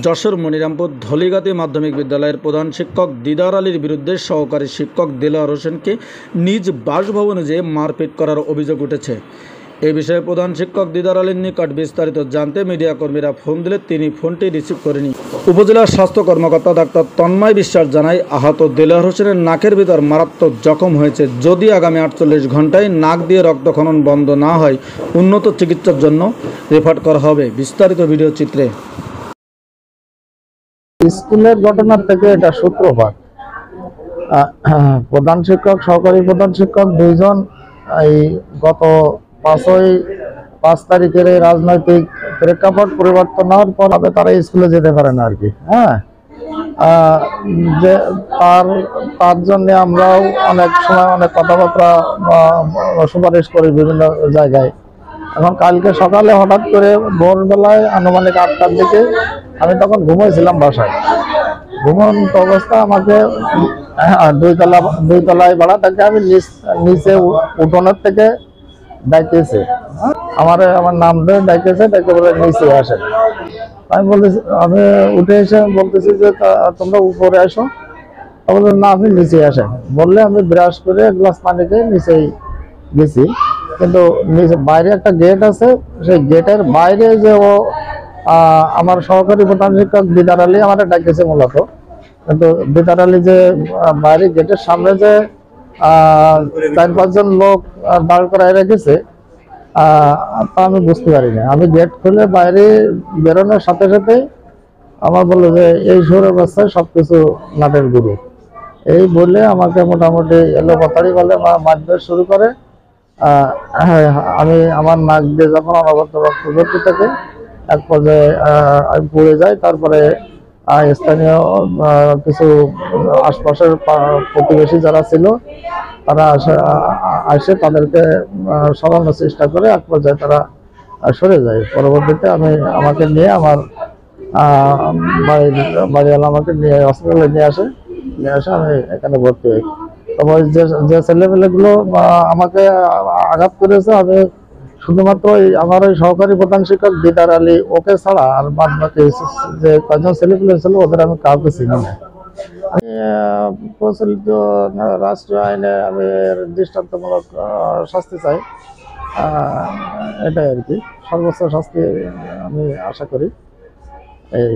যশোর মনিরামপুর ধলিগাতি মাধ্যমিক বিদ্যালয়ের প্রধান শিক্ষক দিদার আলীর বিরুদ্ধে সহকারী শিক্ষক দেলোয়ার হোসেনকে নিজ বাসভবনে যেয়ে মারপিট করার অভিযোগ উঠেছে। এ বিষয়ে প্রধান শিক্ষক দিদার আলীর নিকট বিস্তারিত জানতে মিডিয়া কর্মীরা ফোন দিলে তিনি ফোনটি রিসিভ করেনি। উপজেলা স্বাস্থ্য কর্মকর্তা ডাক্তার তন্ময় বিশ্বাস জানায়, আহত দেলোয়ার হোসেনের নাকের ভিতর মারাত্মক জখম হয়েছে। যদি আগামী 48 ঘন্টায় নাক দিয়ে রক্তক্ষরণ বন্ধ না হয়, উন্নত চিকিৎসার জন্য রেফার করা হবে। বিস্তারিত ভিডিও চিত্রে। স্কুলের ঘটনার থেকে এটা সূত্রপাত। প্রধান শিক্ষক, সহকারী প্রধান শিক্ষক দুইজন এই গত 5 তারিখের এই রাজনৈতিক প্রেক্ষাপট পরিবর্তন হওয়ার পর তারা স্কুলে যেতে পারে না আর কি। যে তার জন্য আমরাও অনেক সময় অনেক কথাবার্তা সুপারিশ করি বিভিন্ন জায়গায়। এখন কালকে সকালে হঠাৎ করে ভোরবেলায় আনুমানিক 8টার দিকে আমি তখন ঘুমাইছিলাম বাসায়। ঘুমন্ত অবস্থা আমাকে দুই তলায় ভাড়া থাকে, আমি নিচে উঠোনের থেকে ডাইতেছে, আমার নাম ধরে ডাইতেছে, ডাইতে বলে নিচে আসে। আমি বলতেছি, আমি উঠে এসে বলতেছি যে তোমরা উপরে আসো। বলতে না, আপনি নিচে আসেন বললে আমি ব্রাশ করে এক গ্লাস পানি খেয়ে নিচেই গেছি। কিন্তু বাইরে একটা গেট আছে, সেই গেটের বাইরে যে ও আমার সহকারী প্রধান শিক্ষক দিদার আলী আমার ডাকেছে মূলত। কিন্তু দিদার আলী যে বাইরে গেটের সামনে যে 4-5 জন লোক দাঁড় করায় রেখেছে, তা আমি বুঝতে পারি না। আমি গেট খুলে বাইরে বেরোনোর সাথে সাথে আমার বললো যে এই সুর অবস্থায় সবকিছু নাটের গুরু, এই বলে আমাকে মোটামুটি এলো কথাড়ি বলে মারধর শুরু করে। আমি আমার নাক দিয়ে যখন অনবরত রক্ত ঝরতে থাকে, এক পর্যায়ে আমি পড়ে যাই। তারপরে স্থানীয় কিছু আশপাশের প্রতিবেশী যারা ছিল তারা আসে তাদেরকে সরানোর চেষ্টা করে, এক পর্যায়ে তারা সরে যায়। পরবর্তীতে আমাকে নিয়ে আমার বাড়িওয়ালা আমাকে নিয়ে হসপিটালে নিয়ে আসে আমি এখানে ভর্তি হই। তবে যে ছেলেমেয়েগুলো আমাকে আঘাত করেছে, আমি শুধুমাত্র আমার ওই সহকারী প্রধান শিক্ষক দিদার আলী ওকে ছাড়া আর বাদ বাকি যে কয়েকজন ছেলেপেলে ছিল ওদের আমি কাউকে চিনি না। প্রচলিত রাষ্ট্রীয় আইনে আমি দৃষ্টান্তমূলক শাস্তি চাই, এটাই আর কি। সর্বোচ্চ শাস্তি আমি আশা করি। এই